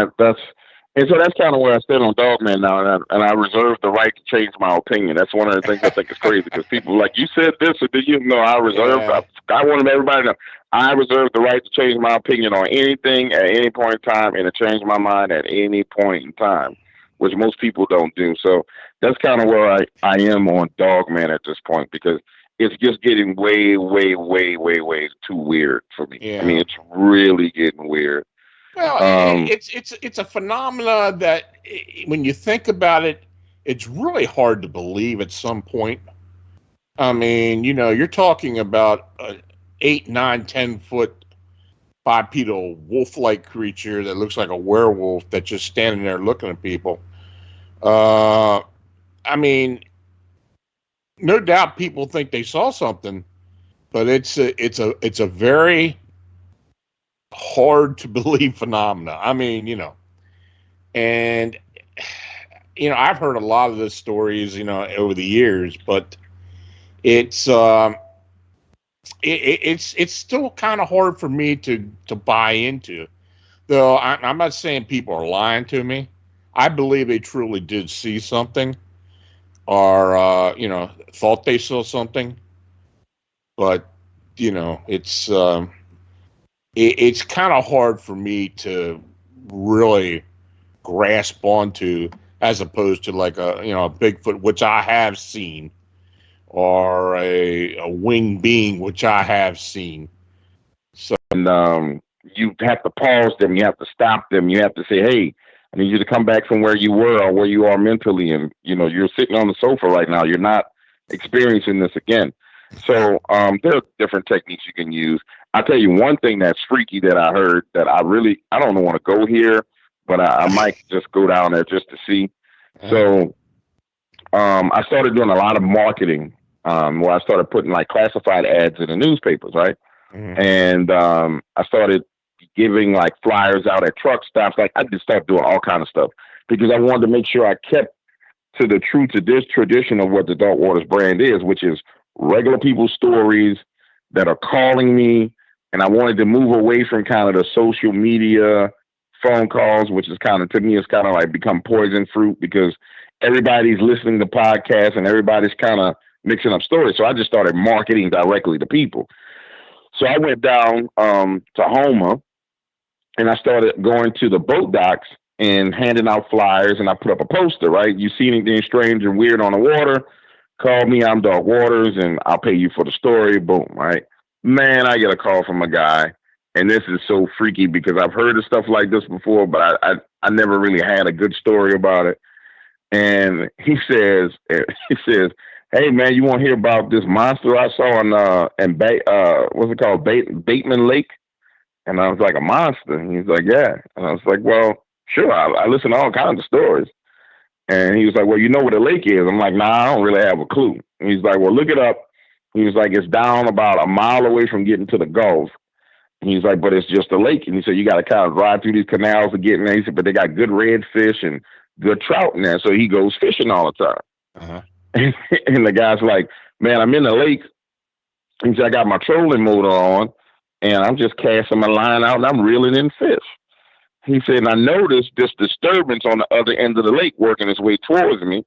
so that's kind of where I stand on Dogman now, and I reserve the right to change my opinion. That's one of the things I think is crazy because people are like, you said this, or did you know? Yeah, I want everybody to know I reserve the right to change my opinion on anything at any point in time, and to change my mind at any point in time, which most people don't do. So that's kind of where I am on Dogman at this point because it's just getting way, way, way, way, way too weird for me. I mean, yeah. it's really getting weird. Well, Um, it's a phenomena that when you think about it, it's really hard to believe at some point. I mean, you're talking about a 8, 9, 10 foot bipedal wolf-like creature that looks like a werewolf that's just standing there looking at people. Uh, I mean, no doubt people think they saw something, but it's a very hard to believe phenomena. I mean, and I've heard a lot of the stories, over the years, but it's it's still kind of hard for me to buy into. Though I'm not saying people are lying to me. I believe they truly did see something, or thought they saw something, but it's kind of hard for me to really grasp onto, as opposed to like a Bigfoot, which I have seen, or a winged being, which I have seen. So and you have to pause them. You have to stop them. You have to say, "Hey, I need you to come back from where you were or where you are mentally." And you're sitting on the sofa right now. You're not experiencing this again. So there are different techniques you can use. I'll tell you one thing that's freaky that I heard that I don't want to go here, but I might just go down there just to see. So I started doing a lot of marketing where I started putting like classified ads in the newspapers, right? mhm. And I started giving like flyers out at truck stops. Like I just started doing all kind of stuff because I wanted to make sure I kept to the true to this tradition of what the Dark Waters brand is, which is regular people's stories that are calling me. And I wanted to move away from kind of the social media phone calls, which is kind of, to me, it's kind of like become poison fruit because everybody's listening to podcasts and everybody's kind of mixing up stories. So I just started marketing directly to people. So I went down to Houma and I started going to the boat docks and handing out flyers, and I put up a poster, right? You see anything strange and weird on the water, call me, I'm Dog Waters, and I'll pay you for the story. Boom, right? Man, I get a call from a guy, and this is so freaky because I've heard of stuff like this before, but I never really had a good story about it. And he says, hey man, you want to hear about this monster I saw what's it called, Bateman Lake? And I was like, a monster? And he's like, yeah. And I was like, well, sure. I listen to all kinds of stories. And he was like, well, you know what a lake is? I'm like, nah, I don't really have a clue. And he's like, well, look it up. He was like, it's down about a mile away from getting to the Gulf. And he's like, but it's just a lake. And he said, you got to kind of drive through these canals to get in there. He said, but they got good redfish and good trout in there. So he goes fishing all the time. Uh-huh. And the guy's like, man, I'm in the lake. He said, I got my trolling motor on, and I'm just casting my line out, and I'm reeling in fish. He said, and I noticed this disturbance on the other end of the lake working its way towards me.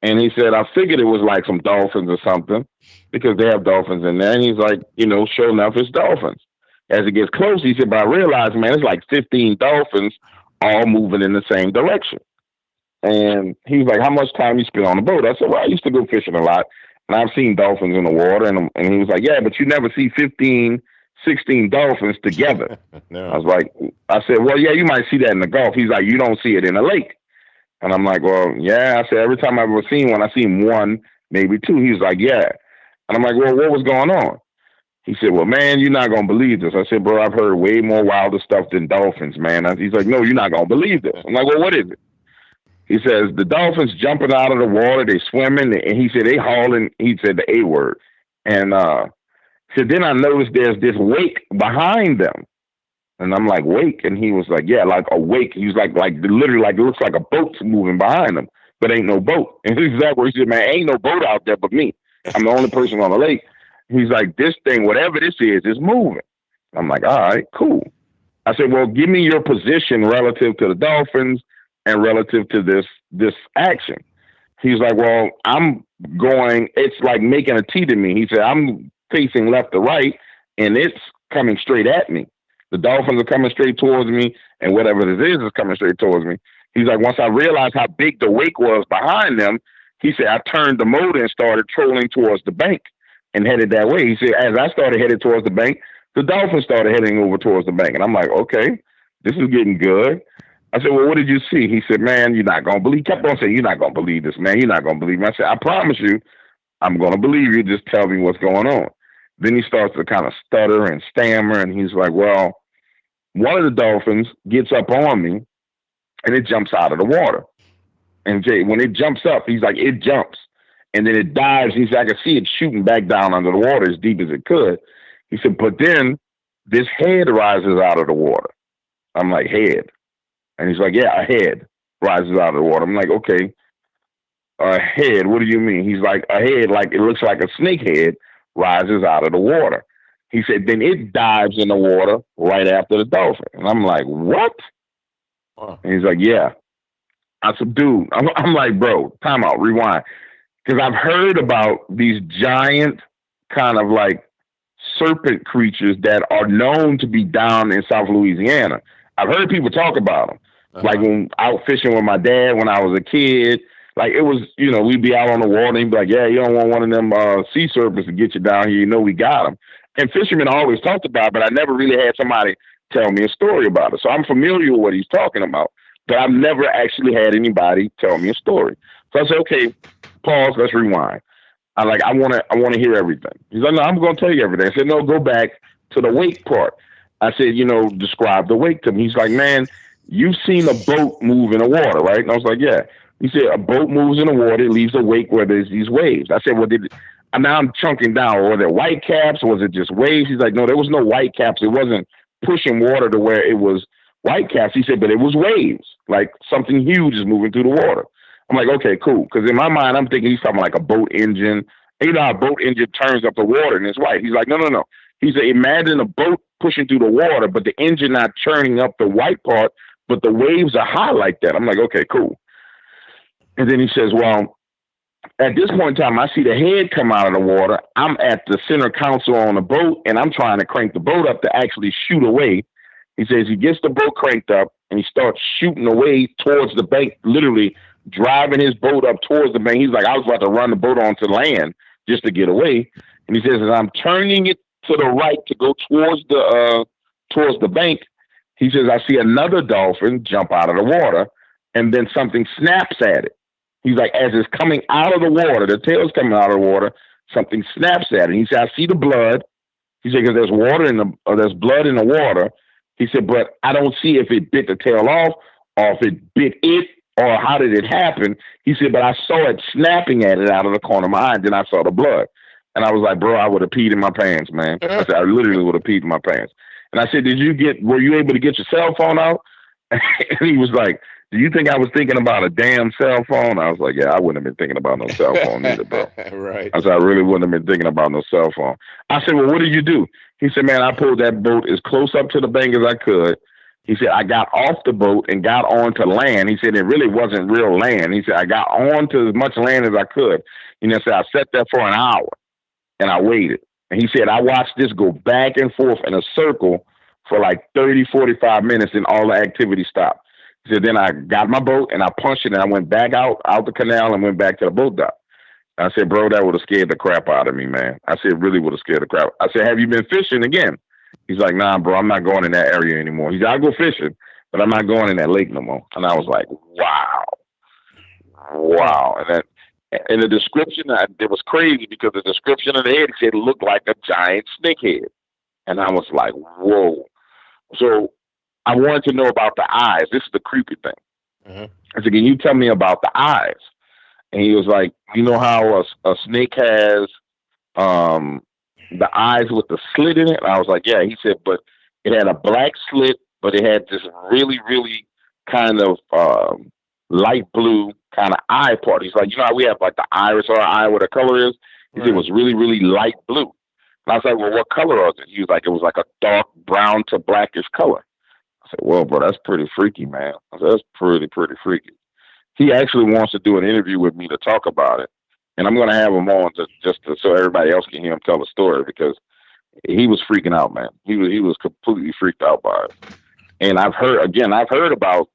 And he said, I figured it was like some dolphins or something because they have dolphins in there. And he's like, sure enough, it's dolphins. As it gets close, he said, but I realized, man, it's like 15 dolphins all moving in the same direction. And he was like, how much time you spend on the boat? I said, well, I used to go fishing a lot, and I've seen dolphins in the water. And he was like, yeah, but you never see 15, 16 dolphins together. No. I said, well, yeah, you might see that in the Gulf. He's like, you don't see it in a lake. And I'm like, well, yeah. I said, every time I've ever seen one, I seen one, maybe two. He was like, yeah. And I'm like, well, what was going on? He said, well, man, you're not going to believe this. I said, bro, I've heard way more wilder stuff than dolphins, man. He's like, no, you're not going to believe this. I'm like, well, what is it? He says, the dolphins jumping out of the water, they swimming, and he said, they hauling, he said the A word. And so then I noticed there's this wake behind them. And I'm like, wake? And he was like, yeah, like a wake. He was like literally like, it looks like a boat's moving behind them, but ain't no boat. And he's exactly what he said, man, ain't no boat out there but me. I'm the only person on the lake. He's like, this thing, whatever this is moving. I'm like, all right, cool. I said, well, give me your position relative to the dolphins and relative to this action. He's like, well, it's like making a T to me. He said, I'm facing left to right, and it's coming straight at me. The dolphins are coming straight towards me, and whatever it is coming straight towards me. He's like, once I realized how big the wake was behind them, he said, I turned the motor and started trolling towards the bank and headed that way. He said, as I started headed towards the bank, the dolphins started heading over towards the bank. And I'm like, okay, this is getting good. I said, well, what did you see? He said, man, you're not going to believe. He kept on saying, you're not going to believe this, man. You're not going to believe me. I said, I promise you, I'm going to believe you. Just tell me what's going on. Then he starts to kind of stutter and stammer. And he's like, well, one of the dolphins gets up on me and it jumps out of the water. And Jay, when it jumps up, he's like, it jumps. And then it dives. He said, I could see it shooting back down under the water as deep as it could. He said, but then this head rises out of the water. I'm like, head? And he's like, yeah, a head rises out of the water. I'm like, okay, a head, what do you mean? He's like, a head, like it looks like a snake head rises out of the water. He said, then it dives in the water right after the dolphin. And I'm like, what? Wow. And he's like, yeah. I said, dude, I'm like, bro, time out, rewind. Because I've heard about these giant kind of like serpent creatures that are known to be down in South Louisiana. I've heard people talk about them. Uh-huh. Like when out fishing with my dad when I was a kid, like it was, we'd be out on the water and he'd be like, yeah, you don't want one of them sea serpents to get you down here. We got them. And fishermen always talked about it, but I never really had somebody tell me a story about it. So I'm familiar with what he's talking about, but I've never actually had anybody tell me a story. So I said, okay, pause, let's rewind. I want to hear everything. He's like, no, I'm going to tell you everything. I said, no, go back to the wake part. I said, describe the wake to me. He's like, man, you've seen a boat move in the water, right? And I was like, yeah. He said, a boat moves in the water, it leaves a wake where there's these waves. I said, well, now I'm chunking down. Were there white caps? Was it just waves? He's like, no, there was no white caps. It wasn't pushing water to where it was white caps. He said, but it was waves, like something huge is moving through the water. I'm like, okay, cool. Because in my mind, I'm thinking he's talking like a boat engine. And how a boat engine turns up the water and it's white. He's like, no. He said, imagine a boat pushing through the water, but the engine not churning up the white part, but the waves are high like that. I'm like, okay, cool. And then he says, well, at this point in time, I see the head come out of the water. I'm at the center console on the boat, and I'm trying to crank the boat up to actually shoot away. He says he gets the boat cranked up and he starts shooting away towards the bank, literally driving his boat up towards the bank. He's like, I was about to run the boat onto land just to get away. And he says, as I'm turning it to the right to go towards the bank, he says, I see another dolphin jump out of the water, and then something snaps at it. He's like, as it's coming out of the water, the tail's coming out of the water, something snaps at it. He said, I see the blood. He said, because there's there's blood in the water. He said, but I don't see if it bit the tail off or if it bit it or how did it happen. He said, but I saw it snapping at it out of the corner of my eye. And then I saw the blood. And I was like, bro, I would have peed in my pants, man. I said, I literally would have peed in my pants. And I said, were you able to get your cell phone out? And he was like, do you think I was thinking about a damn cell phone? I was like, yeah, I wouldn't have been thinking about no cell phone either, bro. Right. I said, I really wouldn't have been thinking about no cell phone. I said, well, what did you do? He said, man, I pulled that boat as close up to the bank as I could. He said, I got off the boat and got onto land. He said, it really wasn't real land. He said, I got onto as much land as I could. And he said, I sat there for an hour and I waited. And he said, I watched this go back and forth in a circle for like 30, 45 minutes and all the activity stopped. He said, then I got my boat and I punched it and I went back out the canal and went back to the boat dock. I said, bro, that would have scared the crap out of me, man. I said, really would have scared the crap. I said, have you been fishing again? He's like, nah, bro, I'm not going in that area anymore. He said, I'll go fishing, but I'm not going in that lake no more. And I was like, wow. And in the description, it was crazy because the description of the head said it looked like a giant snake head. And I was like, whoa. So I wanted to know about the eyes. This is the creepy thing. I said, can you tell me about the eyes? And he was like, you know how a snake has the eyes with the slit in it? And I was like, yeah. He said, but it had a black slit, but it had this really, really kind of light blue kind of eye part. He's like, you know how we have like the iris or eye where the color is? He said it was really, really light blue. And I was like, well, what color was it? He was like, it was like a dark brown to blackish color. I said, well, bro, that's pretty freaky, man. I said, that's pretty freaky. He actually wants to do an interview with me to talk about it. And I'm going to have him on so everybody else can hear him tell the story, because he was freaking out, man. He was completely freaked out by it. And I've heard about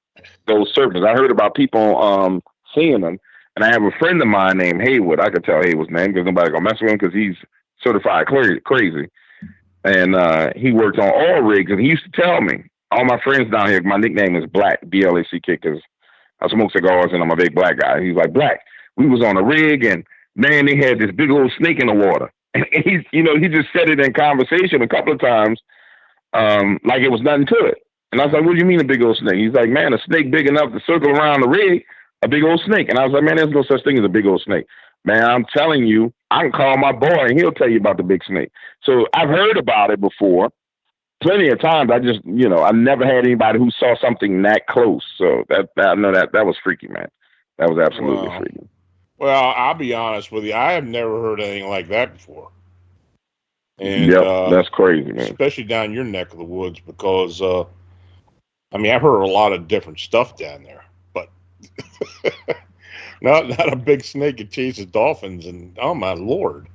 those serpents. I heard about people seeing them. And I have a friend of mine named Haywood. I could tell Haywood's name because nobody going to mess with him because he's certified crazy. And he worked on oil rigs. And he used to tell me, all my friends down here, my nickname is Black, Black, because I smoke cigars and I'm a big black guy. He's like, Black, we was on a rig and man, they had this big old snake in the water. And he just said it in conversation a couple of times, like it was nothing to it. And I was like, what do you mean a big old snake? He's like, man, a snake big enough to circle around the rig, a big old snake. And I was like, man, there's no such thing as a big old snake. Man, I'm telling you, I can call my boy and he'll tell you about the big snake. So I've heard about it before. Plenty of times. I just, I never had anybody who saw something that close. So I know that was freaky, man. That was absolutely freaky. Well, I'll be honest with you. I have never heard anything like that before. And that's crazy, man. Especially down your neck of the woods, because I've heard a lot of different stuff down there, but not a big snake that chases dolphins. And oh my Lord.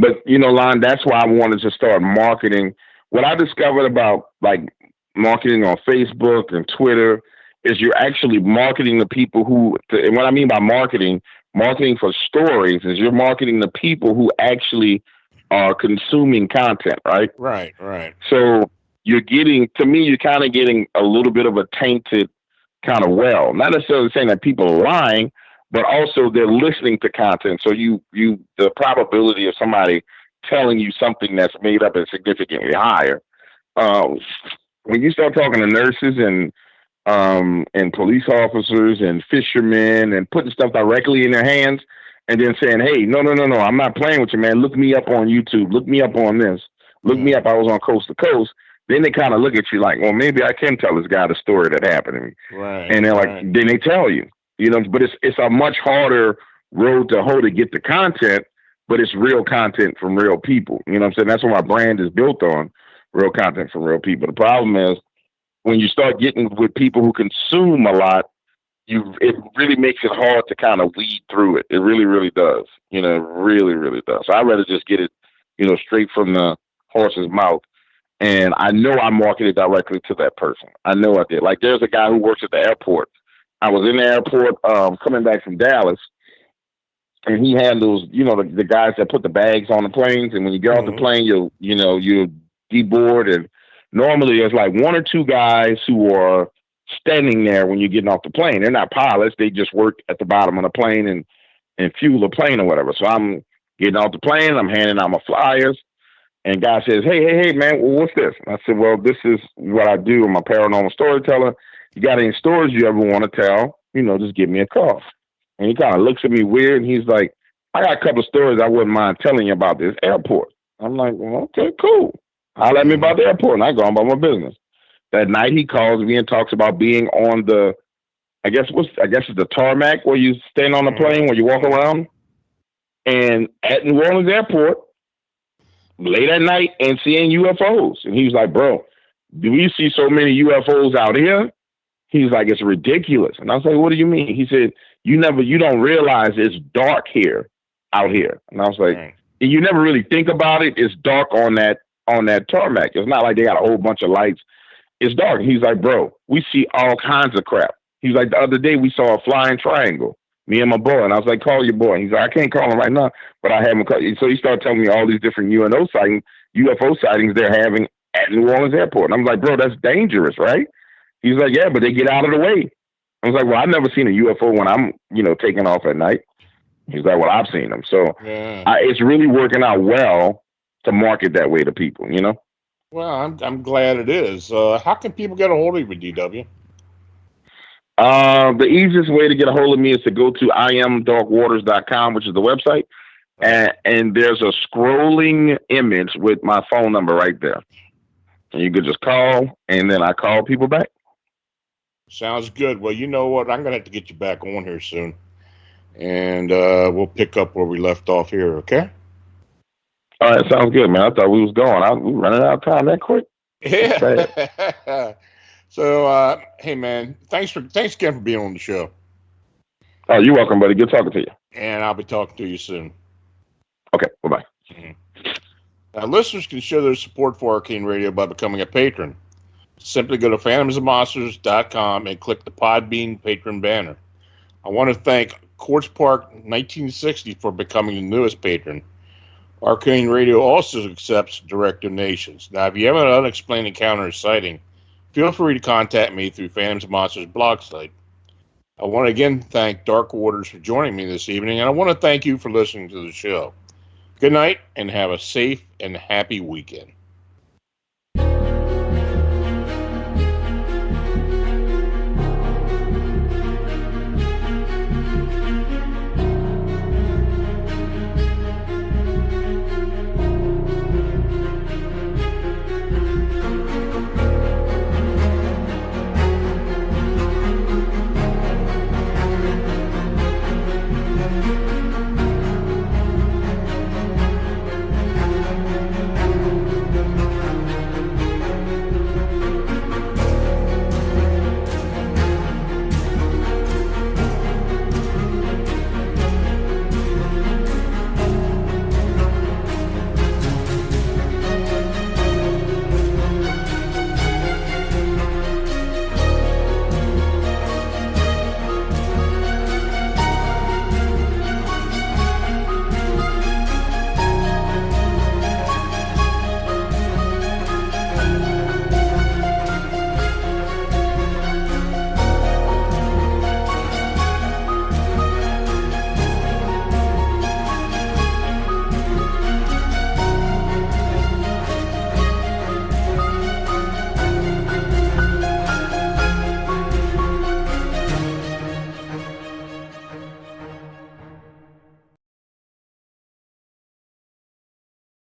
But Lon, that's why I wanted to start marketing. What I discovered about like marketing on Facebook and Twitter is you're actually marketing the people and what I mean by marketing for stories is you're marketing the people who actually are consuming content, right? Right. So you're kind of getting a little bit of a tainted kind of well, not necessarily saying that people are lying, but also they're listening to content. So the probability of somebody telling you something that's made up is significantly higher. When you start talking to nurses and police officers and fishermen and putting stuff directly in their hands and then saying, hey, no, I'm not playing with you, man. Look me up on YouTube. Look me up on this. Look me up. I was on Coast to Coast. Then they kind of look at you like, well, maybe I can tell this guy the story that happened to me. Right. And they're like, then they tell you. But it's a much harder road to hoe to get the content, but it's real content from real people. You know what I'm saying? That's what my brand is built on, real content from real people. The problem is when you start getting with people who consume a lot, it really makes it hard to kind of weed through it. It really, really does. It really, really does. So I'd rather just get it, straight from the horse's mouth And I know I marketed directly to that person. I know I did. Like, there's a guy who works at the airport. I was in the airport coming back from Dallas, and he handles, the guys that put the bags on the planes. And when you get off the plane, you'll deboard. And normally there's like one or two guys who are standing there when you're getting off the plane. They're not pilots. They just work at the bottom of the plane and fuel the plane or whatever. So I'm getting off the plane. I'm handing out my flyers. And guy says, hey, man, what's this? And I said, well, this is what I do. I'm a paranormal storyteller. You got any stories you ever want to tell? Just give me a call. And he kind of looks at me weird, and he's like, I got a couple of stories I wouldn't mind telling you about this airport. I'm like, well, okay, cool. Holler at me about the airport, and I go on about my business. That night he calls me and talks about being on the, I guess it's the tarmac where you stand on the plane, where you walk around. And at New Orleans Airport, late at night, and seeing UFOs. And he was like, bro, do we see so many UFOs out here? He's like, it's ridiculous. And I was like, what do you mean? He said, you don't realize it's dark out here. And I was like, you never really think about it. It's dark on that tarmac. It's not like they got a whole bunch of lights. It's dark. He's like, bro, we see all kinds of crap. He's like, the other day we saw a flying triangle, me and my boy. And I was like, call your boy. He's like, I can't call him right now, but I have him call. So he started telling me all these different UFO sightings they're having at New Orleans Airport. And I'm like, bro, that's dangerous, right? He's like, yeah, but they get out of the way. I was like, well, I've never seen a UFO when I'm, taking off at night. He's like, well, I've seen them. So it's really working out well to market that way to people, Well, I'm glad it is. How can people get a hold of you, DW? The easiest way to get a hold of me is to go to iamdarkwaters.com, which is the website. And there's a scrolling image with my phone number right there. And you could just call, and then I call people back. Sounds good. Well, you know what? I'm going to have to get you back on here soon. And we'll pick up where we left off here, okay? All right, sounds good, man. I thought we was going. We running out of time that quick. Yeah. So, hey, man, thanks again for being on the show. Oh, you're welcome, buddy. Good talking to you. And I'll be talking to you soon. Okay, bye-bye. Now, listeners can show their support for Arcane Radio by becoming a patron. Simply go to phantomsandmonsters.com and click the Podbean patron banner. I want to thank Quartz Park 1960 for becoming the newest patron. Arcane Radio also accepts direct donations. Now, if you have an unexplained encounter or sighting, feel free to contact me through Phantoms and Monsters blog site. I want to again thank Dark Waters for joining me this evening, and I want to thank you for listening to the show. Good night, and have a safe and happy weekend.